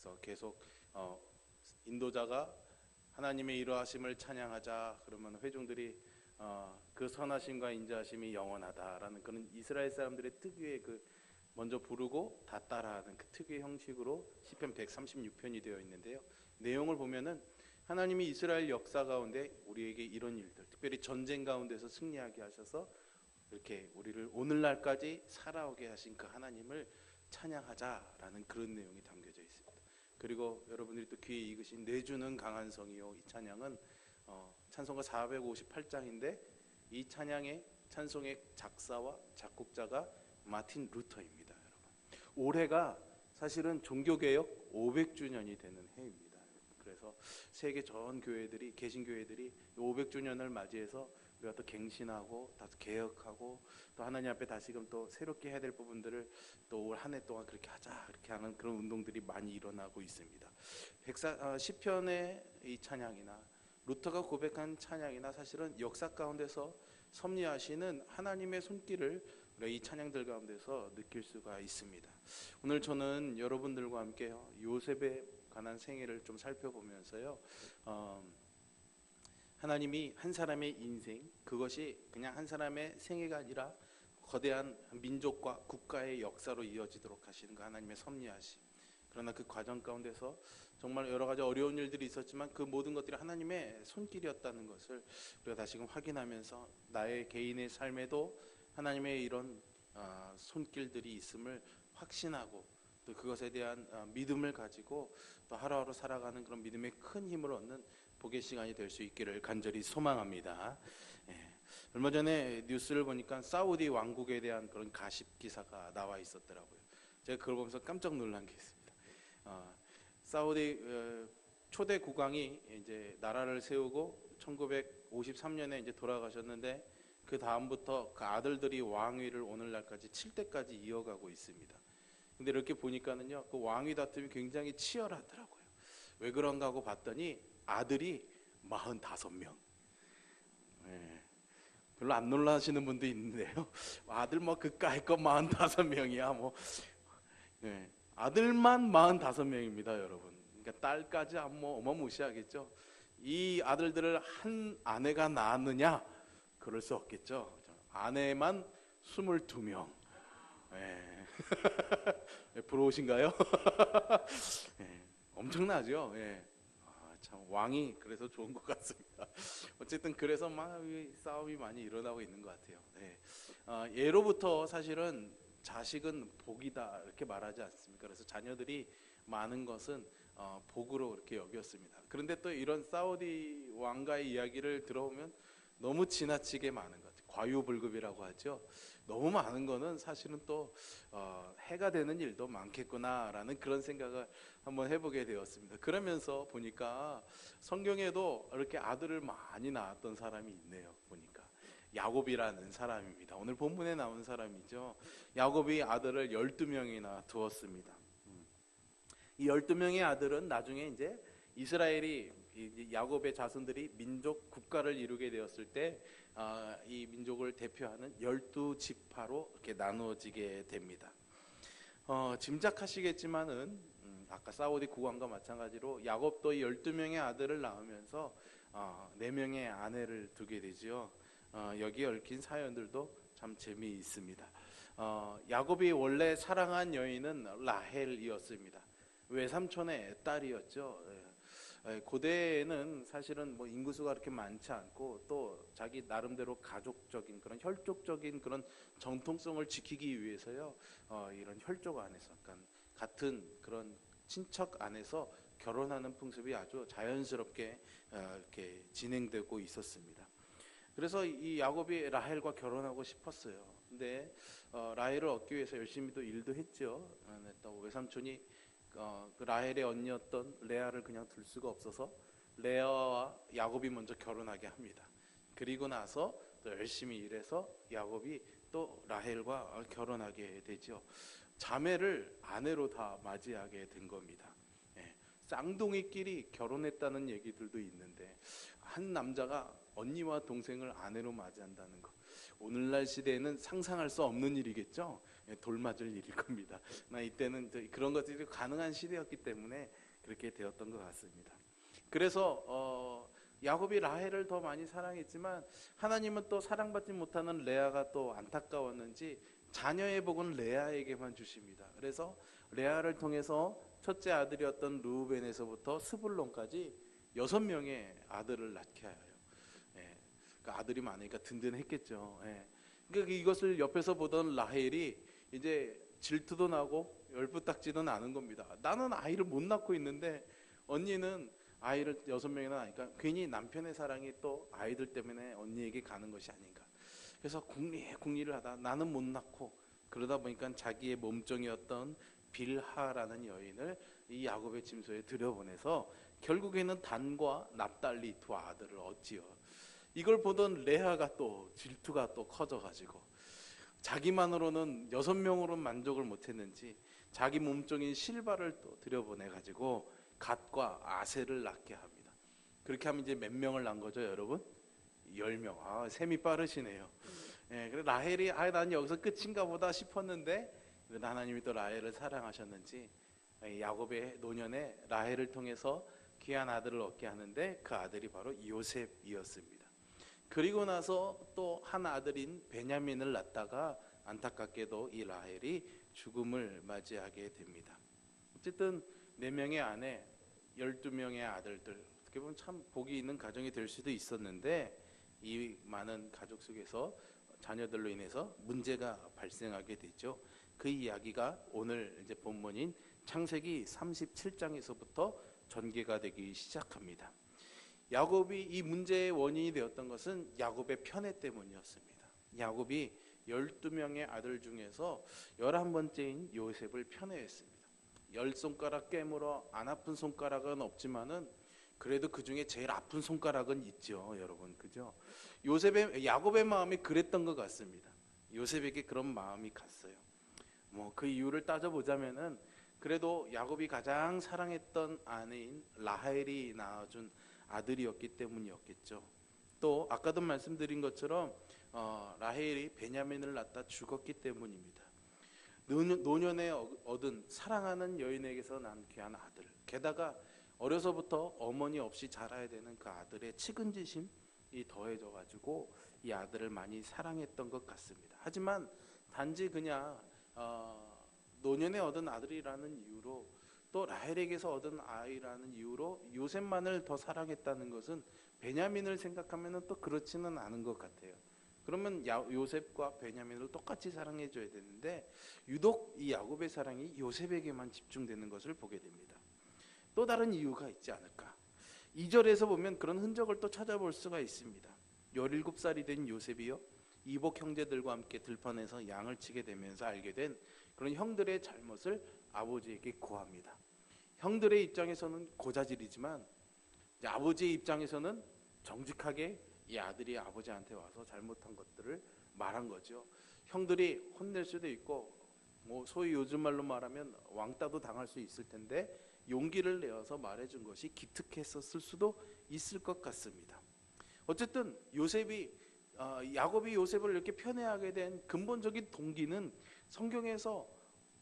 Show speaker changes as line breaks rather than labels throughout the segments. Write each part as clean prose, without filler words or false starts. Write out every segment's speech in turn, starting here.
그래서 계속 인도자가 하나님의 이러하심을 찬양하자 그러면 회중들이 그 선하심과 인자하심이 영원하다라는 그런 이스라엘 사람들의 특유의 그 먼저 부르고 다 따라하는 그 특유의 형식으로 시편 136편이 되어 있는데요. 내용을 보면은 하나님이 이스라엘 역사 가운데 우리에게 이런 일들, 특별히 전쟁 가운데서 승리하게 하셔서 이렇게 우리를 오늘날까지 살아오게 하신 그 하나님을 찬양하자라는 그런 내용이 담겨져 있습니다. 그리고 여러분들이 또 귀에 익으신 내 주는 강한 성이요, 이 찬양은 찬송가 458장인데 이 찬송의 작사와 작곡자가 마틴 루터입니다. 여러분, 올해가 사실은 종교개혁 500주년이 되는 해입니다. 그래서 세계 전 교회들이, 개신교회들이 500주년을 맞이해서 우리가 또 갱신하고 다시 개혁하고 또 하나님 앞에 다시금 또 새롭게 해야 될 부분들을 또 올 한 해 동안 그렇게 하자, 그렇게 하는 그런 운동들이 많이 일어나고 있습니다. 시편의 이 찬양이나 루터가 고백한 찬양이나 사실은 역사 가운데서 섭리하시는 하나님의 손길을 우리가 이 찬양들 가운데서 느낄 수가 있습니다. 오늘 저는 여러분들과 함께 요셉에 관한 생애를 좀 살펴보면서요, 하나님이 한 사람의 인생, 그것이 그냥 한 사람의 생애가 아니라 거대한 민족과 국가의 역사로 이어지도록 하시는 그 하나님의 섭리하심. 그러나 그 과정 가운데서 정말 여러 가지 어려운 일들이 있었지만 그 모든 것들이 하나님의 손길이었다는 것을 우리가 다시금 확인하면서 나의 개인의 삶에도 하나님의 이런 손길들이 있음을 확신하고 또 그것에 대한 믿음을 가지고 또 하루하루 살아가는 그런 믿음의 큰 힘을 얻는 복의 시간이 될 수 있기를 간절히 소망합니다. 얼마 전에 뉴스를 보니까 사우디 왕국에 대한 그런 가십 기사가 나와 있었더라고요. 제가 그걸 보면서 깜짝 놀란 게 있습니다. 사우디 초대 국왕이 이제 나라를 세우고 1953년에 이제 돌아가셨는데 그 다음부터 그 아들들이 왕위를 오늘날까지 7대까지 이어가고 있습니다. 근데 이렇게 보니까는요, 그 왕위 다툼이 굉장히 치열하더라고요. 왜 그런가 하고 봤더니 아들이 45명. 별로 안 놀라시는 분도 있는데요. 아들 뭐 그까이 거 45명이야 뭐. 아들만 45명입니다, 여러분. 그러니까 딸까지 뭐 어마무시하겠죠. 이 아들들을 한 아내가 낳았느냐? 그럴 수 없겠죠. 아내만 22명. 부러우신가요? 엄청나죠. 참 왕이 그래서 좋은 것 같습니다. 어쨌든 그래서 막 싸움이 많이 일어나고 있는 것 같아요. 예로부터 사실은 자식은 복이다 이렇게 말하지 않습니까? 그래서 자녀들이 많은 것은 복으로 이렇게 여겼습니다. 그런데 또 이런 사우디 왕가의 이야기를 들어보면 너무 지나치게 많은 것 같아요. 과유불급이라고 하죠. 너무 많은 거는 사실은 또 해가 되는 일도 많겠구나라는 그런 생각을 한번 해보게 되었습니다. 그러면서 보니까 성경에도 이렇게 아들을 많이 낳았던 사람이 있네요. 보니까 야곱이라는 사람입니다. 오늘 본문에 나온 사람이죠. 야곱이 아들을 12명이나 두었습니다. 이 12명의 아들은 나중에 이제 이스라엘이 야곱의 자손들이 민족 국가를 이루게 되었을 때 이 민족을 대표하는 12지파로 이렇게 나누어지게 됩니다. 짐작하시겠지만은 아까 사우디 국왕과 마찬가지로 야곱도 12명의 아들을 낳으면서 4명의 아내를 두게 되지요. 여기에 얽힌 사연들도 참 재미있습니다. 야곱이 원래 사랑한 여인은 라헬이었습니다. 외삼촌의 딸이었죠. 고대에는 사실은 뭐 인구수가 그렇게 많지 않고 또 자기 나름대로 가족적인 그런 혈족적인 그런 정통성을 지키기 위해서요, 이런 혈족 안에서 같은 그런 친척 안에서 결혼하는 풍습이 아주 자연스럽게 이렇게 진행되고 있었습니다. 그래서 이 야곱이 라헬과 결혼하고 싶었어요. 근데 라헬을 얻기 위해서 열심히 또 일도 했죠. 또 외삼촌이 그 라헬의 언니였던 레아를 그냥 둘 수가 없어서 레아와 야곱이 먼저 결혼하게 합니다. 그리고 나서 또 열심히 일해서 야곱이 또 라헬과 결혼하게 되죠. 자매를 아내로 다 맞이하게 된 겁니다. 쌍둥이끼리 결혼했다는 얘기들도 있는데, 한 남자가 언니와 동생을 아내로 맞이한다는 거, 오늘날 시대에는 상상할 수 없는 일이겠죠. 돌맞을 일일 겁니다. 이때는 그런 것들이 가능한 시대였기 때문에 그렇게 되었던 것 같습니다. 그래서 야곱이 라헬을 더 많이 사랑했지만 하나님은 또 사랑받지 못하는 레아가 또 안타까웠는지 자녀의 복은 레아에게만 주십니다. 그래서 레아를 통해서 첫째 아들이었던 루벤에서부터 스불론까지 6명의 아들을 낳게 하여요. 예, 그러니까 아들이 많으니까 든든했겠죠. 예. 그러니까 이것을 옆에서 보던 라헬이 이제 질투도 나고 열부딱지도 나는 겁니다. 나는 아이를 못 낳고 있는데 언니는 아이를 6명이나 낳으니까 괜히 남편의 사랑이 또 아이들 때문에 언니에게 가는 것이 아닌가. 그래서 궁리를 하다 나는 못 낳고, 그러다 보니까 자기의 몸종이었던 빌하라는 여인을 이 야곱의 짐소에 들여보내서 결국에는 단과 납달리 두 아들을 얻지요. 이걸 보던 레아가 또 질투가 또 커져가지고 자기만으로는 6명으로 만족을 못했는지 자기 몸종인 실바를 또 들여보내가지고 갓과 아셀을 낳게 합니다. 그렇게 하면 이제 몇 명을 낳은 거죠, 여러분? 10명. 아, 셈이 빠르시네요. 예, 그래 라헬이 난 여기서 끝인가 보다 싶었는데 하나님이 또 라헬을 사랑하셨는지 야곱의 노년에 라헬을 통해서 귀한 아들을 얻게 하는데 그 아들이 바로 요셉이었습니다. 그리고 나서 또 한 아들인 베냐민을 낳다가 안타깝게도 이 라헬이 죽음을 맞이하게 됩니다. 어쨌든 4명의 아내, 12명의 아들들, 어떻게 보면 참 복이 있는 가정이 될 수도 있었는데 이 많은 가족 속에서 자녀들로 인해서 문제가 발생하게 되죠. 그 이야기가 오늘 이제 본문인 창세기 37장에서부터 전개가 되기 시작합니다. 야곱이 이 문제의 원인이 되었던 것은 야곱의 편애 때문이었습니다. 야곱이 12명의 아들 중에서 11번째인 요셉을 편애했습니다. 10손가락 깨물어 안 아픈 손가락은 없지만은 그래도 그 중에 제일 아픈 손가락은 있죠, 여러분. 그죠? 야곱의 마음이 그랬던 것 같습니다. 요셉에게 그런 마음이 갔어요. 그 이유를 따져보자면은 그래도 야곱이 가장 사랑했던 아내인 라헬이 낳아준 아들이었기 때문이었겠죠. 또 아까도 말씀드린 것처럼 라헬이 베냐민을 낳다 죽었기 때문입니다. 노년에 얻은 사랑하는 여인에게서 난 귀한 아들, 게다가 어려서부터 어머니 없이 자라야 되는 그 아들의 측은지심이 더해져가지고 이 아들을 많이 사랑했던 것 같습니다. 하지만 단지 그냥 노년에 얻은 아들이라는 이유로 또 라헬에게서 얻은 아이라는 이유로 요셉만을 더 사랑했다는 것은 베냐민을 생각하면 또 그렇지는 않은 것 같아요. 그러면 요셉과 베냐민을 똑같이 사랑해줘야 되는데 유독 이 야곱의 사랑이 요셉에게만 집중되는 것을 보게 됩니다. 또 다른 이유가 있지 않을까. 2절에서 보면 그런 흔적을 또 찾아볼 수가 있습니다. 17살이 된 요셉이요, 이복 형제들과 함께 들판에서 양을 치게 되면서 알게 된 그런 형들의 잘못을 아버지에게 고합니다. 형들의 입장에서는 고자질이지만 아버지의 입장에서는 정직하게 이 아들이 아버지한테 와서 잘못한 것들을 말한 거죠. 형들이 혼낼 수도 있고 소위 요즘 말로 말하면 왕따도 당할 수 있을 텐데 용기를 내어서 말해준 것이 기특했었을 수도 있을 것 같습니다. 어쨌든 야곱이 요셉을 이렇게 편애하게 된 근본적인 동기는 성경에서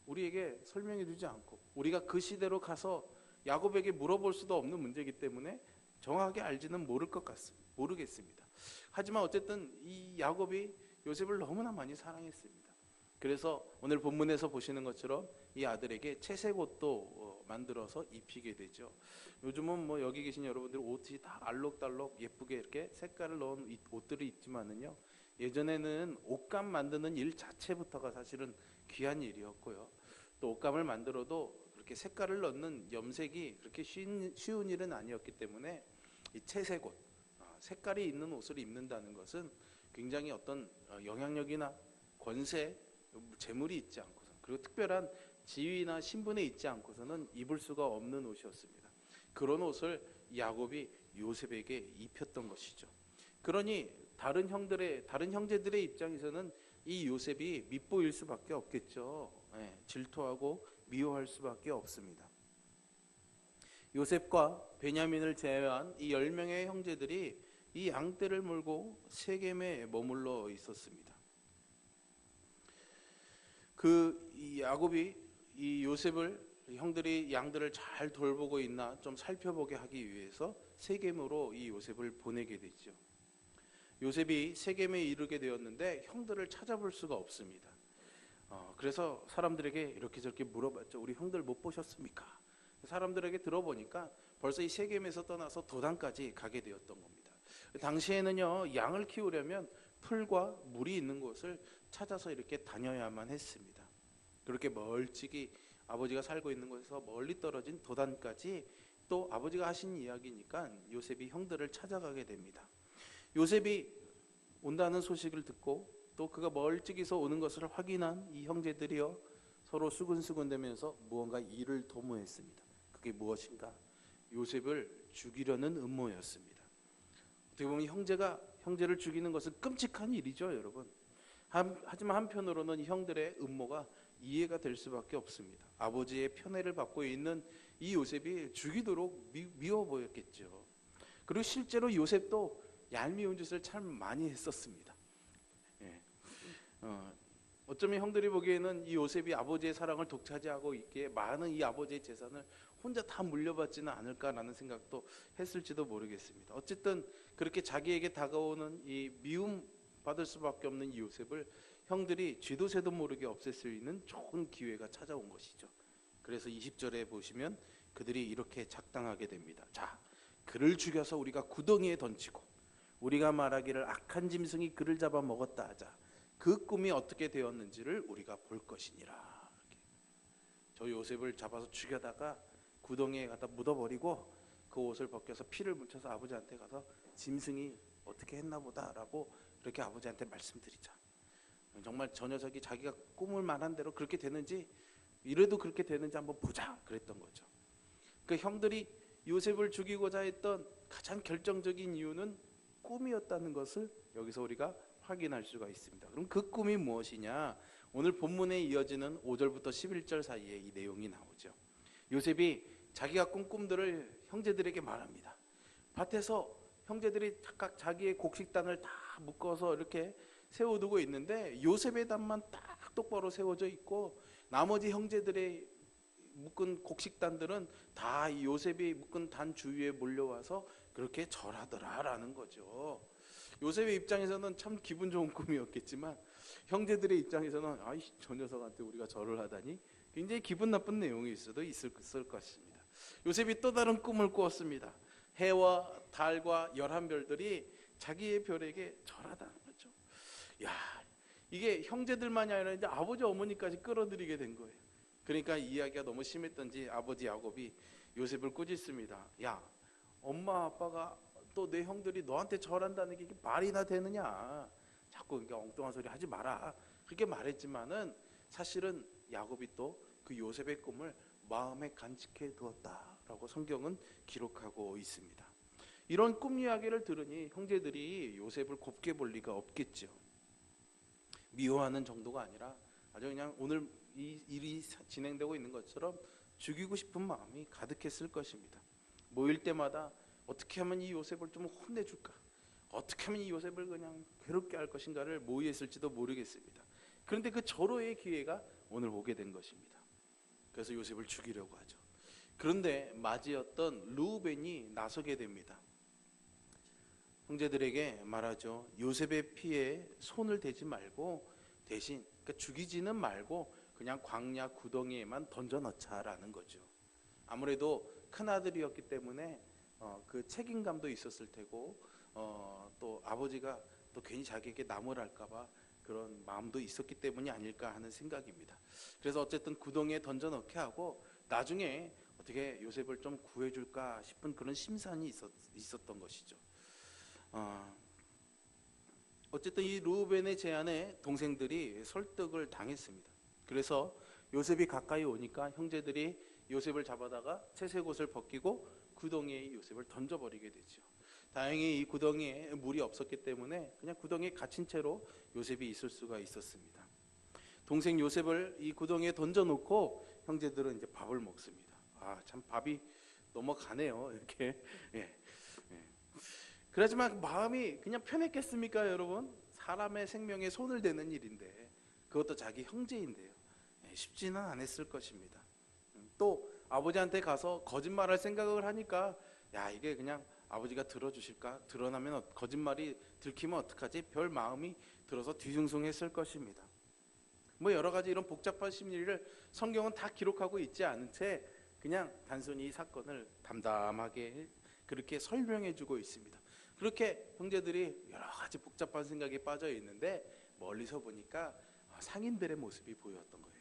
우리에게 설명해 주지 않고 우리가 그 시대로 가서 야곱에게 물어볼 수도 없는 문제이기 때문에 정확하게 알지는 모르겠습니다. 하지만 어쨌든 이 야곱이 요셉을 너무나 많이 사랑했습니다. 그래서 오늘 본문에서 보시는 것처럼 이 아들에게 채색옷도 만들어서 입히게 되죠. 요즘은 여기 계신 여러분들 옷이 다 알록달록 예쁘게 이렇게 색깔을 넣은 옷들이 있지만은요, 예전에는 옷감 만드는 일 자체부터가 사실은 귀한 일이었고요. 또 옷감을 만들어도 그렇게 색깔을 넣는 염색이 그렇게 쉬운 일은 아니었기 때문에 이 채색옷, 색깔이 있는 옷을 입는다는 것은 굉장히 어떤 영향력이나 권세, 재물이 있지 않고서, 그리고 특별한 지위나 신분에 있지 않고서는 입을 수가 없는 옷이었습니다. 그런 옷을 야곱이 요셉에게 입혔던 것이죠. 그러니 다른 형제들의 입장에서는 이 요셉이 밉보일 수밖에 없겠죠. 질투하고 미워할 수밖에 없습니다. 요셉과 베냐민을 제외한 이 10명의 형제들이 이 양떼를 몰고 세겜에 머물러 있었습니다. 이 야곱이 이 요셉을 형들이 양들을 잘 돌보고 있나 좀 살펴보게 하기 위해서 세겜으로 이 요셉을 보내게 되죠. 요셉이 세겜에 이르게 되었는데 형들을 찾아볼 수가 없습니다. 그래서 사람들에게 이렇게 저렇게 물어봤죠. 우리 형들 못 보셨습니까? 사람들에게 들어보니까 벌써 이 세겜에서 떠나서 도단까지 가게 되었던 겁니다. 당시에는요, 양을 키우려면 풀과 물이 있는 곳을 찾아서 이렇게 다녀야만 했습니다. 그렇게 멀찍이 아버지가 살고 있는 곳에서 멀리 떨어진 도단까지 또 아버지가 하신 이야기니까 요셉이 형들을 찾아가게 됩니다. 요셉이 온다는 소식을 듣고 또 그가 멀찍이서 오는 것을 확인한 이 형제들이여 서로 수근수근대면서 무언가 일을 도모했습니다. 그게 무엇인가? 요셉을 죽이려는 음모였습니다. 어떻게 보면 형제를 죽이는 것은 끔찍한 일이죠, 여러분. 하지만 한편으로는 이 형들의 음모가 이해가 될 수밖에 없습니다. 아버지의 편애를 받고 있는 이 요셉이 죽이도록 미워 보였겠죠. 그리고 실제로 요셉도 얄미운 짓을 참 많이 했었습니다. 예. 어쩌면 형들이 보기에는 이 요셉이 아버지의 사랑을 독차지하고 있기에 많은 이 아버지의 재산을 혼자 다 물려받지는 않을까라는 생각도 했을지도 모르겠습니다. 어쨌든 그렇게 자기에게 다가오는 이 미움 받을 수밖에 없는 이 요셉을 형들이 쥐도 새도 모르게 없앨 수 있는 좋은 기회가 찾아온 것이죠. 그래서 20절에 보시면 그들이 이렇게 작당하게 됩니다. 자, 그를 죽여서 우리가 구덩이에 던지고 우리가 말하기를 악한 짐승이 그를 잡아 먹었다 하자. 그 꿈이 어떻게 되었는지를 우리가 볼 것이니라. 저 요셉을 잡아서 죽여다가 구덩이에 갖다 묻어버리고 그 옷을 벗겨서 피를 묻혀서 아버지한테 가서 짐승이 어떻게 했나 보다라고 그렇게 아버지한테 말씀드리자. 정말 저 녀석이 자기가 꿈을 말한 대로 그렇게 되는지, 이래도 그렇게 되는지 한번 보자 그랬던 거죠. 그 형들이 요셉을 죽이고자 했던 가장 결정적인 이유는 꿈이었다는 것을 여기서 우리가 확인할 수가 있습니다. 그럼 그 꿈이 무엇이냐? 오늘 본문에 이어지는 5절부터 11절 사이에 이 내용이 나오죠. 요셉이 자기가 꾼 꿈들을 형제들에게 말합니다. 밭에서 형제들이 각각 자기의 곡식단을 다 묶어서 이렇게 세워두고 있는데 요셉의 단만 딱 똑바로 세워져 있고 나머지 형제들의 묶은 곡식단들은 다 이 요셉이 묶은 단 주위에 몰려와서 그렇게 절하더라라는 거죠. 요셉의 입장에서는 참 기분 좋은 꿈이었겠지만 형제들의 입장에서는 아이 저 녀석한테 우리가 절을 하다니 굉장히 기분 나쁜 내용이 있어도 있을 것입니다. 요셉이 또 다른 꿈을 꾸었습니다. 해와 달과 11별들이 자기의 별에게 절하다는 거죠. 야, 이게 형제들만이 아니라 이제 아버지 어머니까지 끌어들이게 된 거예요. 그러니까 이야기가 너무 심했던지 아버지 야곱이 요셉을 꾸짖습니다. 야, 엄마 아빠가 또 내 형들이 너한테 절한다는 게 말이나 되느냐? 자꾸 그러니까 엉뚱한 소리 하지 마라. 그렇게 말했지만은 사실은 야곱이 또 그 요셉의 꿈을 마음에 간직해 두었다라고 성경은 기록하고 있습니다. 이런 꿈 이야기를 들으니 형제들이 요셉을 곱게 볼 리가 없겠죠. 미워하는 정도가 아니라 아주 그냥 오늘 이 일이 진행되고 있는 것처럼 죽이고 싶은 마음이 가득했을 것입니다. 모일 때마다 어떻게 하면 이 요셉을 좀 혼내줄까? 어떻게 하면 이 요셉을 그냥 괴롭게 할 것인가를 모의했을지도 모르겠습니다. 그런데 그 절호의 기회가 오늘 오게 된 것입니다. 그래서 요셉을 죽이려고 하죠. 그런데 맞이었던 르우벤이 나서게 됩니다. 형제들에게 말하죠. 요셉의 피에 손을 대지 말고 대신 그러니까 죽이지는 말고 그냥 광야 구덩이에만 던져넣자라는 거죠. 아무래도 큰 아들이었기 때문에 그 책임감도 있었을 테고 또 아버지가 또 괜히 자기에게 나무랄까봐 그런 마음도 있었기 때문이 아닐까 하는 생각입니다. 그래서 어쨌든 구덩이에 던져넣게 하고 나중에 어떻게 요셉을 좀 구해줄까 싶은 그런 심산이 있었던 것이죠. 어쨌든 이 르우벤의 제안에 동생들이 설득을 당했습니다. 그래서 요셉이 가까이 오니까 형제들이 요셉을 잡아다가 채색 옷을 벗기고 구덩이에 요셉을 던져버리게 되죠. 다행히 이 구덩이에 물이 없었기 때문에 그냥 구덩이에 갇힌 채로 요셉이 있을 수가 있었습니다. 동생 요셉을 이 구덩이에 던져놓고 형제들은 이제 밥을 먹습니다. 참 밥이 넘어가네요. 이렇게. 예. 예. 그렇지만 마음이 그냥 편했겠습니까, 여러분? 사람의 생명에 손을 대는 일인데, 그것도 자기 형제인데요. 예, 쉽지는 않았을 것입니다. 또 아버지한테 가서 거짓말할 생각을 하니까, 야, 이게 그냥 아버지가 들어주실까? 드러나면 거짓말이 들키면 어떡하지? 별 마음이 들어서 뒤숭숭했을 것입니다. 뭐 여러 가지 이런 복잡한 심리를 성경은 다 기록하고 있지 않은 채 그냥 단순히 이 사건을 담담하게 그렇게 설명해 주고 있습니다. 그렇게 형제들이 여러 가지 복잡한 생각에 빠져 있는데 멀리서 보니까 상인들의 모습이 보였던 거예요.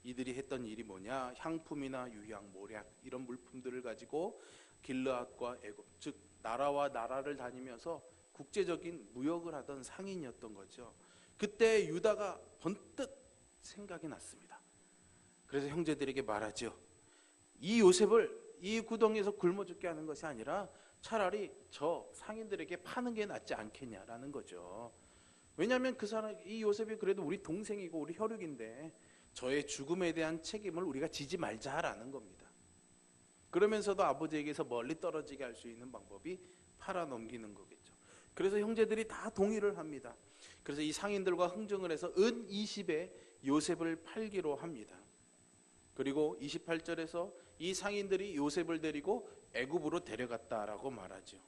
이들이 했던 일이 뭐냐? 향품이나 유향, 모략 이런 물품들을 가지고 길르앗과 애굽, 즉 나라와 나라를 다니면서 국제적인 무역을 하던 상인이었던 거죠. 그때 유다가 번뜩 생각이 났습니다. 그래서 형제들에게 말하죠. 이 요셉을 이 구덩이에서 굶어 죽게 하는 것이 아니라 차라리 저 상인들에게 파는 게 낫지 않겠냐라는 거죠. 왜냐하면 그 사람, 이 요셉이 그래도 우리 동생이고 우리 혈육인데 저의 죽음에 대한 책임을 우리가 지지 말자라는 겁니다. 그러면서도 아버지에게서 멀리 떨어지게 할 수 있는 방법이 팔아 넘기는 거겠죠. 그래서 형제들이 다 동의를 합니다. 그래서 이 상인들과 흥정을 해서 은 20에 요셉을 팔기로 합니다. 그리고 28절에서 이 상인들이 요셉을 데리고 애굽으로 데려갔다라고 말하죠.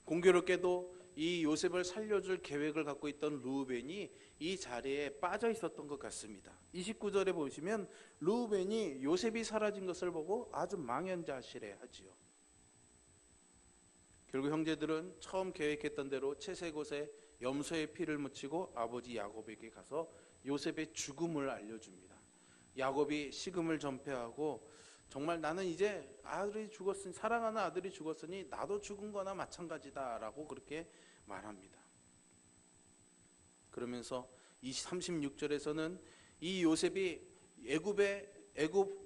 공교롭게도 이 요셉을 살려줄 계획을 갖고 있던 르우벤이 이 자리에 빠져 있었던 것 같습니다. 29절에 보시면 르우벤이 요셉이 사라진 것을 보고 아주 망연자실해하지요. 결국 형제들은 처음 계획했던 대로 채색옷에 염소의 피를 묻히고 아버지 야곱에게 가서 요셉의 죽음을 알려줍니다. 야곱이 식음을 전폐하고 정말 나는 이제 아들이 죽었으니 사랑하는 아들이 죽었으니 나도 죽은 거나 마찬가지다라고 그렇게 말합니다. 그러면서 36절에서는 이 요셉이 애굽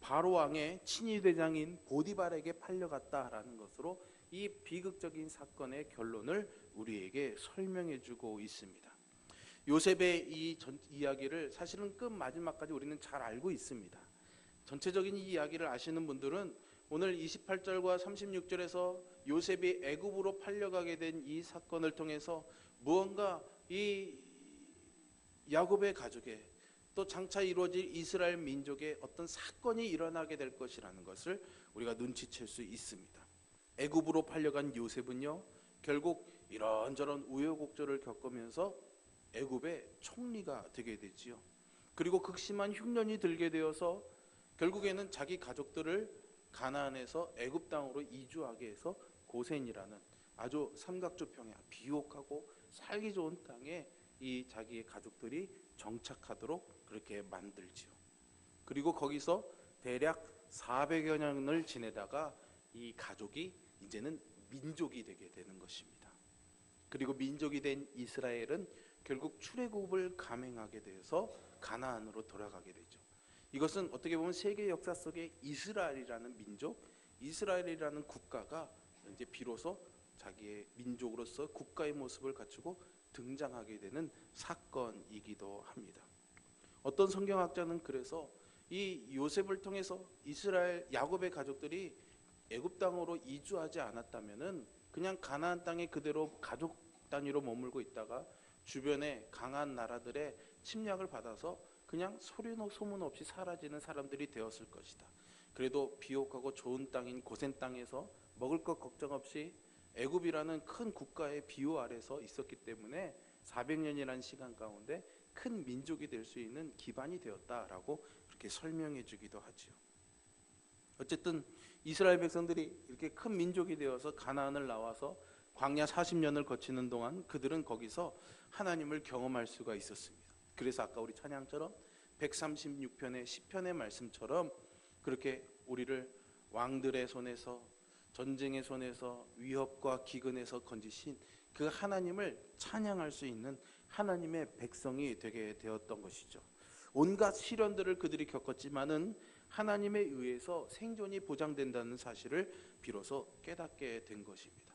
바로 왕의 친위 대장인 보디발에게 팔려갔다라는 것으로 이 비극적인 사건의 결론을 우리에게 설명해 주고 있습니다. 요셉의 이 이야기를 사실은 끝 마지막까지 우리는 잘 알고 있습니다. 전체적인 이 이야기를 아시는 분들은 오늘 28절과 36절에서 요셉이 애굽으로 팔려가게 된 이 사건을 통해서 무언가 이 야곱의 가족에 또 장차 이루어질 이스라엘 민족의 어떤 사건이 일어나게 될 것이라는 것을 우리가 눈치챌 수 있습니다. 애굽으로 팔려간 요셉은요, 결국 이런저런 우여곡절을 겪으면서 애굽의 총리가 되게 되지요. 그리고 극심한 흉년이 들게 되어서 결국에는 자기 가족들을 가나안에서 애굽 땅으로 이주하게 해서 고센이라는 아주 삼각조 평야 비옥하고 살기 좋은 땅에 이 자기의 가족들이 정착하도록 그렇게 만들지요. 그리고 거기서 대략 400여 년을 지내다가 이 가족이 이제는 민족이 되게 되는 것입니다. 그리고 민족이 된 이스라엘은 결국 출애굽을 감행하게 되어서 가나안으로 돌아가게 되죠. 이것은 어떻게 보면 세계 역사 속에 이스라엘이라는 민족, 이스라엘이라는 국가가 이제 비로소 자기의 민족으로서 국가의 모습을 갖추고 등장하게 되는 사건이기도 합니다. 어떤 성경학자는 그래서 이 요셉을 통해서 이스라엘 야곱의 가족들이 애굽 땅으로 이주하지 않았다면은 그냥 가나안 땅에 그대로 가족 단위로 머물고 있다가 주변의 강한 나라들의 침략을 받아서 그냥 소문 없이 사라지는 사람들이 되었을 것이다. 그래도 비옥하고 좋은 땅인 고센 땅에서 먹을 것 걱정 없이 애굽이라는 큰 국가의 비호 아래서 있었기 때문에 400년이라는 시간 가운데 큰 민족이 될 수 있는 기반이 되었다라고 그렇게 설명해 주기도 하죠. 어쨌든 이스라엘 백성들이 이렇게 큰 민족이 되어서 가나안을 나와서 광야 40년을 거치는 동안 그들은 거기서 하나님을 경험할 수가 있었습니다. 그래서 아까 우리 찬양처럼 136편의 시편의 말씀처럼 그렇게 우리를 왕들의 손에서 전쟁의 손에서 위협과 기근에서 건지신 그 하나님을 찬양할 수 있는 하나님의 백성이 되게 되었던 것이죠. 온갖 시련들을 그들이 겪었지만은 하나님에 의해서 생존이 보장된다는 사실을 비로소 깨닫게 된 것입니다.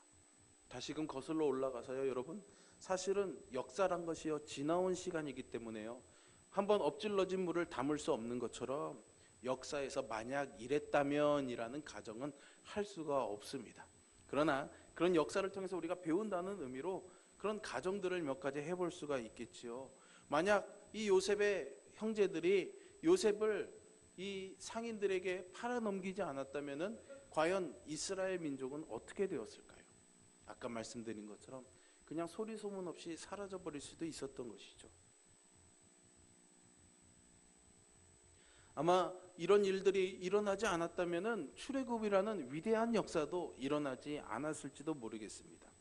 다시금 거슬러 올라가서요, 여러분, 사실은 역사란 것이요 지나온 시간이기 때문에요, 한번 엎질러진 물을 담을 수 없는 것처럼 역사에서 만약 이랬다면이라는 가정은 할 수가 없습니다. 그러나 그런 역사를 통해서 우리가 배운다는 의미로 그런 가정들을 몇 가지 해볼 수가 있겠지요. 만약 이 요셉의 형제들이 요셉을 이 상인들에게 팔아넘기지 않았다면은 과연 이스라엘 민족은 어떻게 되었을까요? 아까 말씀드린 것처럼 그냥 소리 소문 없이 사라져 버릴 수도 있었던 것이죠. 아마 이런 일들이 일어나지 않았다면은 출애굽이라는 위대한 역사도 일어나지 않았을지도 모르겠습니다.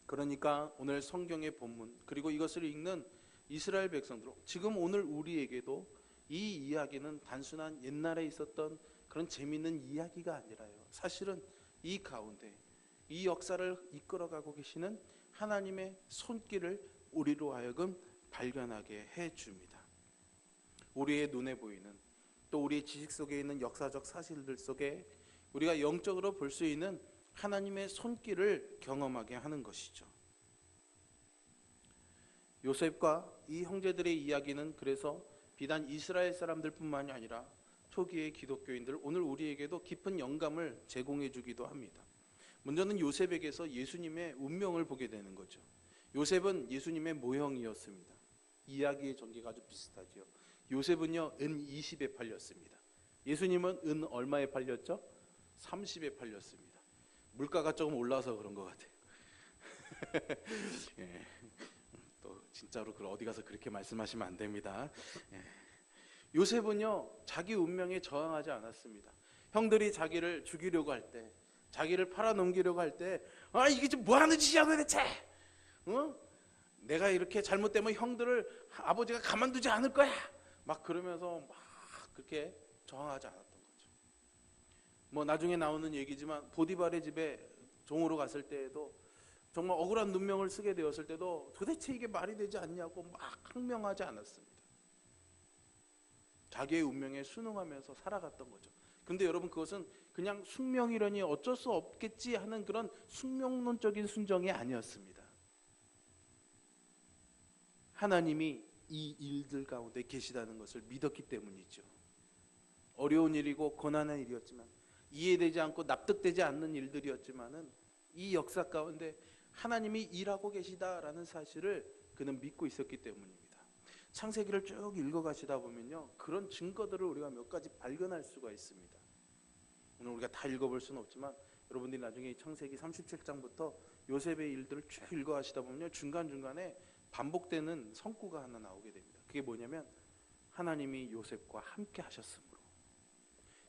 그러니까 오늘 성경의 본문 그리고 이것을 읽는 이스라엘 백성들, 지금 오늘 우리에게도 이 이야기는 단순한 옛날에 있었던 그런 재미있는 이야기가 아니라요. 사실은 이 가운데 이 역사를 이끌어가고 계시는 하나님의 손길을 우리로 하여금 발견하게 해줍니다. 우리의 눈에 보이는 또 우리의 지식 속에 있는 역사적 사실들 속에 우리가 영적으로 볼 수 있는 하나님의 손길을 경험하게 하는 것이죠. 요셉과 이 형제들의 이야기는 그래서 비단 이스라엘 사람들뿐만이 아니라 초기의 기독교인들, 오늘 우리에게도 깊은 영감을 제공해 주기도 합니다. 먼저는 요셉에게서 예수님의 운명을 보게 되는 거죠. 요셉은 예수님의 모형이었습니다. 이야기의 전개가 아주 비슷하지요. 요셉은요 은 20에 팔렸습니다. 예수님은 은 얼마에 팔렸죠? 30에 팔렸습니다. 물가가 조금 올라서 그런 것 같아요. 예. 또 진짜로 어디 가서 그렇게 말씀하시면 안 됩니다. 예. 요셉은요 자기 운명에 저항하지 않았습니다. 형들이 자기를 죽이려고 할 때, 자기를 팔아넘기려고 할 때, 아 이게 지금 뭐 하는 짓이야 도대체? 내가 이렇게 잘못되면 형들을 아버지가 가만두지 않을 거야. 막 그러면서 막 그렇게 저항하지 않았던 거죠. 뭐 나중에 나오는 얘기지만 보디발의 집에 종으로 갔을 때에도 정말 억울한 눈명을 쓰게 되었을 때도 도대체 이게 말이 되지 않냐고 막 항명하지 않았습니다. 자기의 운명에 순응하면서 살아갔던 거죠. 근데 여러분 그것은 그냥 숙명이려니 어쩔 수 없겠지 하는 그런 숙명론적인 순종이 아니었습니다. 하나님이 이 일들 가운데 계시다는 것을 믿었기 때문이죠. 어려운 일이고 고난한 일이었지만, 이해되지 않고 납득되지 않는 일들이었지만은 이 역사 가운데 하나님이 일하고 계시다라는 사실을 그는 믿고 있었기 때문입니다. 창세기를 쭉 읽어가시다 보면요 그런 증거들을 우리가 몇 가지 발견할 수가 있습니다. 오늘 우리가 다 읽어볼 수는 없지만 여러분들이 나중에 창세기 37장부터 요셉의 일들을 쭉 읽어가시다 보면요 중간중간에 반복되는 성구가 하나 나오게 됩니다. 그게 뭐냐면 하나님이 요셉과 함께 하셨으므로.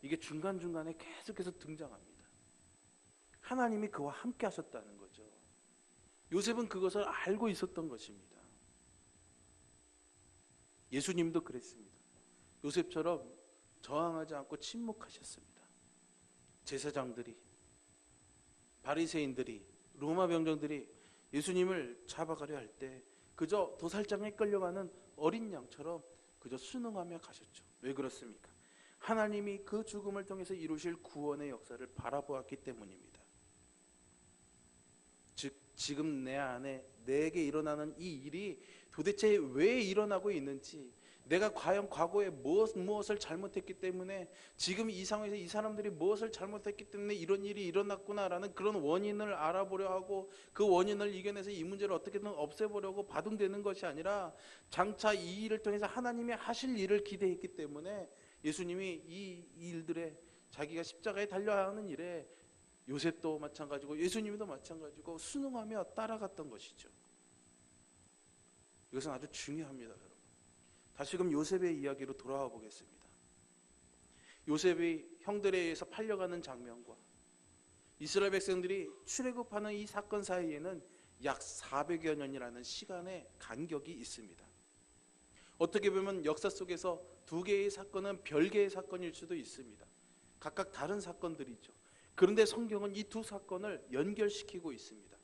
이게 중간중간에 계속해서 등장합니다. 하나님이 그와 함께 하셨다는 거죠. 요셉은 그것을 알고 있었던 것입니다. 예수님도 그랬습니다. 요셉처럼 저항하지 않고 침묵하셨습니다. 제사장들이, 바리새인들이, 로마 병정들이 예수님을 잡아가려 할 때 그저 도살장에 끌려가는 어린 양처럼 그저 순응하며 가셨죠. 왜 그렇습니까? 하나님이 그 죽음을 통해서 이루실 구원의 역사를 바라보았기 때문입니다. 즉 지금 내 안에 내게 일어나는 이 일이 도대체 왜 일어나고 있는지, 내가 과연 과거에 무엇을 잘못했기 때문에 지금 이 상황에서 이 사람들이 무엇을 잘못했기 때문에 이런 일이 일어났구나라는 그런 원인을 알아보려 하고 그 원인을 이겨내서 이 문제를 어떻게든 없애보려고 바둥대는 것이 아니라 장차 이 일을 통해서 하나님이 하실 일을 기대했기 때문에 예수님이 이 일들에 자기가 십자가에 달려야 하는 일에 요셉도 마찬가지고 예수님도 마찬가지고 순응하며 따라갔던 것이죠. 이것은 아주 중요합니다, 여러분. 다시금 요셉의 이야기로 돌아와 보겠습니다. 요셉이 형들에 의해서 팔려가는 장면과 이스라엘 백성들이 출애굽하는 이 사건 사이에는 약 400여 년이라는 시간의 간격이 있습니다. 어떻게 보면 역사 속에서 두 개의 사건은 별개의 사건일 수도 있습니다. 각각 다른 사건들이죠. 그런데 성경은 이 두 사건을 연결시키고 있습니다.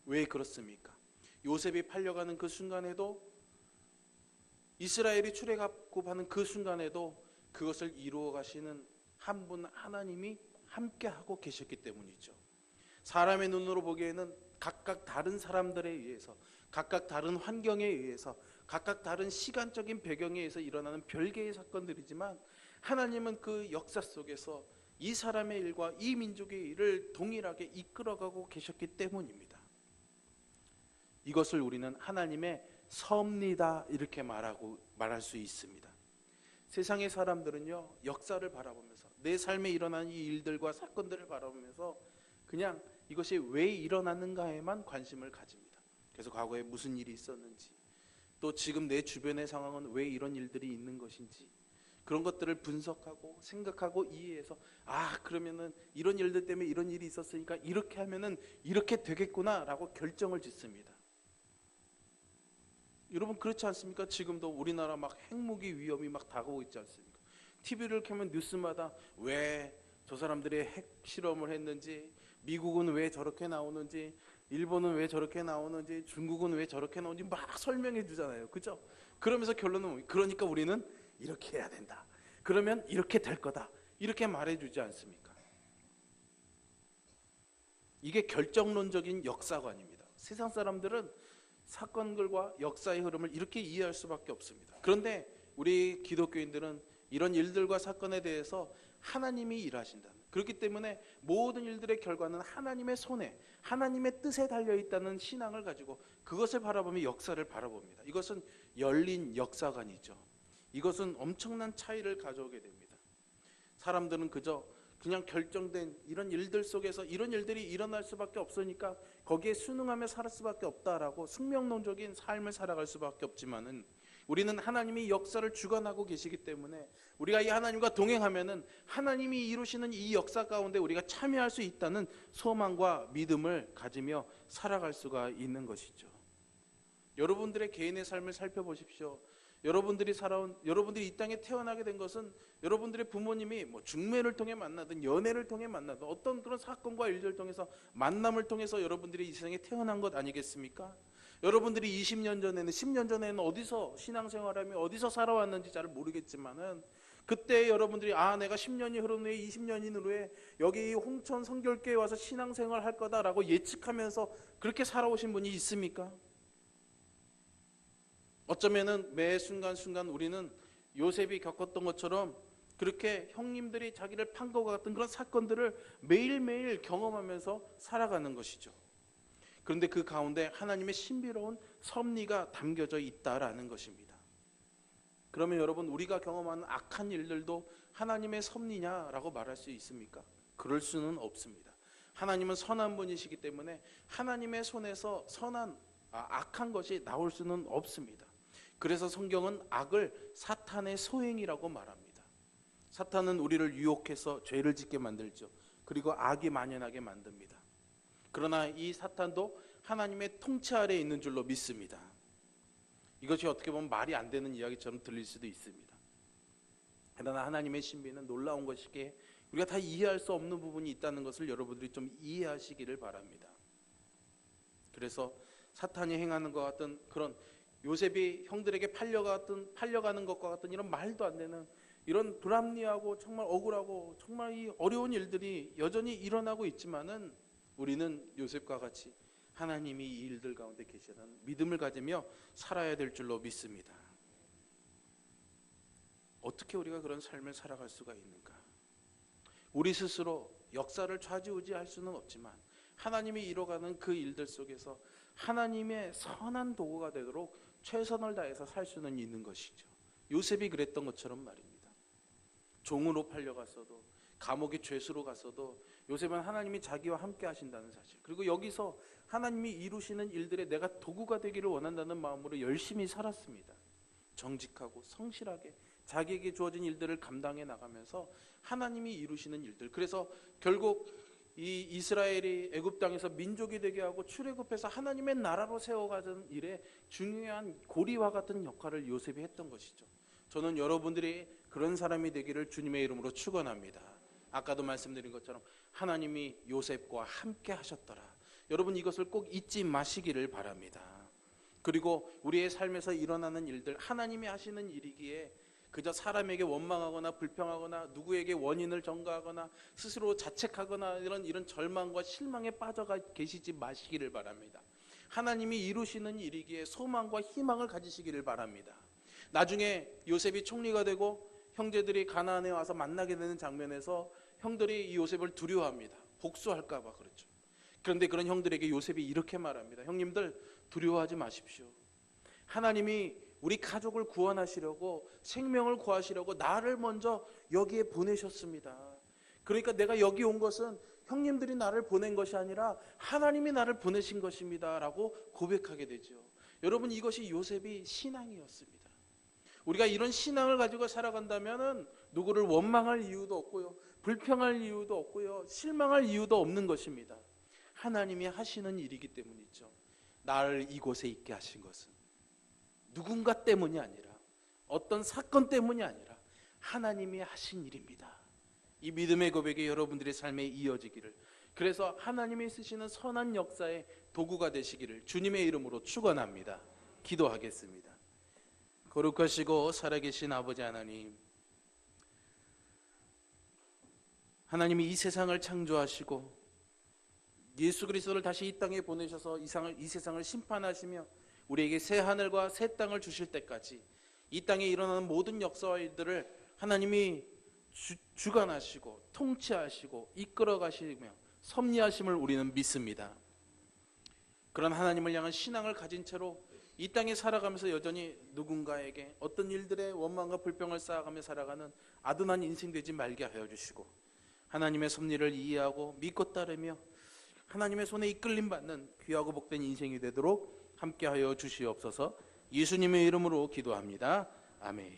왜 그렇습니까? 요셉이 팔려가는 그 순간에도, 이스라엘이 출애굽하는 그 순간에도 그것을 이루어 가시는 한 분 하나님이 함께하고 계셨기 때문이죠. 사람의 눈으로 보기에는 각각 다른 사람들에 의해서, 각각 다른 환경에 의해서, 각각 다른 시간적인 배경에 의해서 일어나는 별개의 사건들이지만 하나님은 그 역사 속에서 이 사람의 일과 이 민족의 일을 동일하게 이끌어가고 계셨기 때문입니다. 이것을 우리는 하나님의 섭리다 이렇게 말할 수 있습니다. 세상의 사람들은요, 역사를 바라보면서 내 삶에 일어난 이 일들과 사건들을 바라보면서 그냥 이것이 왜 일어났는가에만 관심을 가집니다. 그래서 과거에 무슨 일이 있었는지, 또 지금 내 주변의 상황은 왜 이런 일들이 있는 것인지, 그런 것들을 분석하고 생각하고 이해해서 그러면은 이런 일들 때문에 이런 일이 있었으니까 이렇게 하면은 이렇게 되겠구나 라고 결정을 짓습니다. 여러분 그렇지 않습니까? 지금도 우리나라 막 핵무기 위험이 막 다가오고 있지 않습니까? TV를 켜면 뉴스마다 왜 저 사람들이 핵 실험을 했는지, 미국은 왜 저렇게 나오는지, 일본은 왜 저렇게 나오는지, 중국은 왜 저렇게 나오는지 막 설명해 주잖아요. 그죠? 그러면서 결론은 그러니까 우리는 이렇게 해야 된다. 그러면 이렇게 될 거다. 이렇게 말해 주지 않습니까? 이게 결정론적인 역사관입니다. 세상 사람들은 사건들과 역사의 흐름을 이렇게 이해할 수밖에 없습니다. 그런데 우리 기독교인들은 이런 일들과 사건에 대해서 하나님이 일하신다는, 그렇기 때문에 모든 일들의 결과는 하나님의 손에, 하나님의 뜻에 달려있다는 신앙을 가지고 그것을 바라보며 역사를 바라봅니다. 이것은 열린 역사관이죠. 이것은 엄청난 차이를 가져오게 됩니다. 사람들은 그냥 결정된 이런 일들 속에서 이런 일들이 일어날 수밖에 없으니까 거기에 순응하며 살 수밖에 없다라고 숙명론적인 삶을 살아갈 수밖에 없지만은, 우리는 하나님이 역사를 주관하고 계시기 때문에 우리가 이 하나님과 동행하면은 하나님이 이루시는 이 역사 가운데 우리가 참여할 수 있다는 소망과 믿음을 가지며 살아갈 수가 있는 것이죠. 여러분들의 개인의 삶을 살펴보십시오. 여러분들이 이 땅에 태어나게 된 것은 여러분들의 부모님이 중매를 통해 만나든 연애를 통해 만나든 어떤 그런 사건과 일들을 통해서, 만남을 통해서 여러분들이 이 세상에 태어난 것 아니겠습니까? 여러분들이 20년 전에는 10년 전에는 어디서 신앙생활하며 어디서 살아왔는지 잘 모르겠지만은, 그때 여러분들이 내가 10년이 흐른 후에 20년이 흐른 후에 여기 홍천 성결교회에 와서 신앙생활 할 거다라고 예측하면서 그렇게 살아오신 분이 있습니까? 어쩌면은 매 순간순간 우리는 요셉이 겪었던 것처럼 그렇게 형님들이 자기를 판 것 같은 그런 사건들을 매일매일 경험하면서 살아가는 것이죠. 그런데 그 가운데 하나님의 신비로운 섭리가 담겨져 있다라는 것입니다. 그러면 여러분, 우리가 경험하는 악한 일들도 하나님의 섭리냐라고 말할 수 있습니까? 그럴 수는 없습니다. 하나님은 선한 분이시기 때문에 하나님의 손에서 악한 것이 나올 수는 없습니다. 그래서 성경은 악을 사탄의 소행이라고 말합니다. 사탄은 우리를 유혹해서 죄를 짓게 만들죠. 그리고 악이 만연하게 만듭니다. 그러나 이 사탄도 하나님의 통치 아래에 있는 줄로 믿습니다. 이것이 어떻게 보면 말이 안 되는 이야기처럼 들릴 수도 있습니다. 그러나 하나님의 신비는 놀라운 것이기에 우리가 다 이해할 수 없는 부분이 있다는 것을 여러분들이 좀 이해하시기를 바랍니다. 그래서 사탄이 행하는 것 같은 그런, 요셉이 형들에게 팔려가는 것과 같은 이런 말도 안 되는 이런 불합리하고 정말 억울하고 정말 이 어려운 일들이 여전히 일어나고 있지만은, 우리는 요셉과 같이 하나님이 이 일들 가운데 계시다는 믿음을 가지며 살아야 될 줄로 믿습니다. 어떻게 우리가 그런 삶을 살아갈 수가 있는가? 우리 스스로 역사를 좌지우지할 수는 없지만 하나님이 이뤄가는 그 일들 속에서 하나님의 선한 도구가 되도록 최선을 다해서 살 수는 있는 것이죠. 요셉이 그랬던 것처럼 말입니다. 종으로 팔려갔어도, 감옥의 죄수로 갔어도 요셉은 하나님이 자기와 함께 하신다는 사실, 그리고 여기서 하나님이 이루시는 일들에 내가 도구가 되기를 원한다는 마음으로 열심히 살았습니다. 정직하고 성실하게 자기에게 주어진 일들을 감당해 나가면서 하나님이 이루시는 일들, 그래서 결국 이 이스라엘이 애굽 땅에서 민족이 되게 하고 출애굽해서 하나님의 나라로 세워가는 일에 중요한 고리와 같은 역할을 요셉이 했던 것이죠. 저는 여러분들이 그런 사람이 되기를 주님의 이름으로 축원합니다. 아까도 말씀드린 것처럼 하나님이 요셉과 함께 하셨더라. 여러분, 이것을 꼭 잊지 마시기를 바랍니다. 그리고 우리의 삶에서 일어나는 일들, 하나님이 하시는 일이기에 그저 사람에게 원망하거나 불평하거나 누구에게 원인을 전가하거나 스스로 자책하거나 이런 절망과 실망에 빠져가 계시지 마시기를 바랍니다. 하나님이 이루시는 일이기에 소망과 희망을 가지시기를 바랍니다. 나중에 요셉이 총리가 되고 형제들이 가나안에 와서 만나게 되는 장면에서 형들이 이 요셉을 두려워합니다. 복수할까 봐 그렇죠. 그런데 그런 형들에게 요셉이 이렇게 말합니다. 형님들 두려워하지 마십시오. 하나님이 우리 가족을 구원하시려고, 생명을 구하시려고 나를 먼저 여기에 보내셨습니다. 그러니까 내가 여기 온 것은 형님들이 나를 보낸 것이 아니라 하나님이 나를 보내신 것입니다 라고 고백하게 되죠. 여러분, 이것이 요셉이 신앙이었습니다. 우리가 이런 신앙을 가지고 살아간다면 누구를 원망할 이유도 없고요, 불평할 이유도 없고요, 실망할 이유도 없는 것입니다. 하나님이 하시는 일이기 때문이죠. 나를 이곳에 있게 하신 것은 누군가 때문이 아니라, 어떤 사건 때문이 아니라 하나님이 하신 일입니다. 이 믿음의 고백이 여러분들의 삶에 이어지기를, 그래서 하나님이 쓰시는 선한 역사의 도구가 되시기를 주님의 이름으로 축원합니다. 기도하겠습니다. 거룩하시고 살아계신 아버지 하나님, 하나님이 이 세상을 창조하시고 예수 그리스도를 다시 이 땅에 보내셔서 이 세상을 심판하시며 우리에게 새 하늘과 새 땅을 주실 때까지 이 땅에 일어나는 모든 역사와 일들을 하나님이 주관하시고 통치하시고 이끌어 가시며 섭리하심을 우리는 믿습니다. 그런 하나님을 향한 신앙을 가진 채로 이 땅에 살아가면서 여전히 누군가에게 어떤 일들의 원망과 불평을 쌓아가며 살아가는 아둔한 인생 되지 말게 하여 주시고, 하나님의 섭리를 이해하고 믿고 따르며 하나님의 손에 이끌림 받는 귀하고 복된 인생이 되도록 함께하여 주시옵소서. 예수님의 이름으로 기도합니다. 아멘.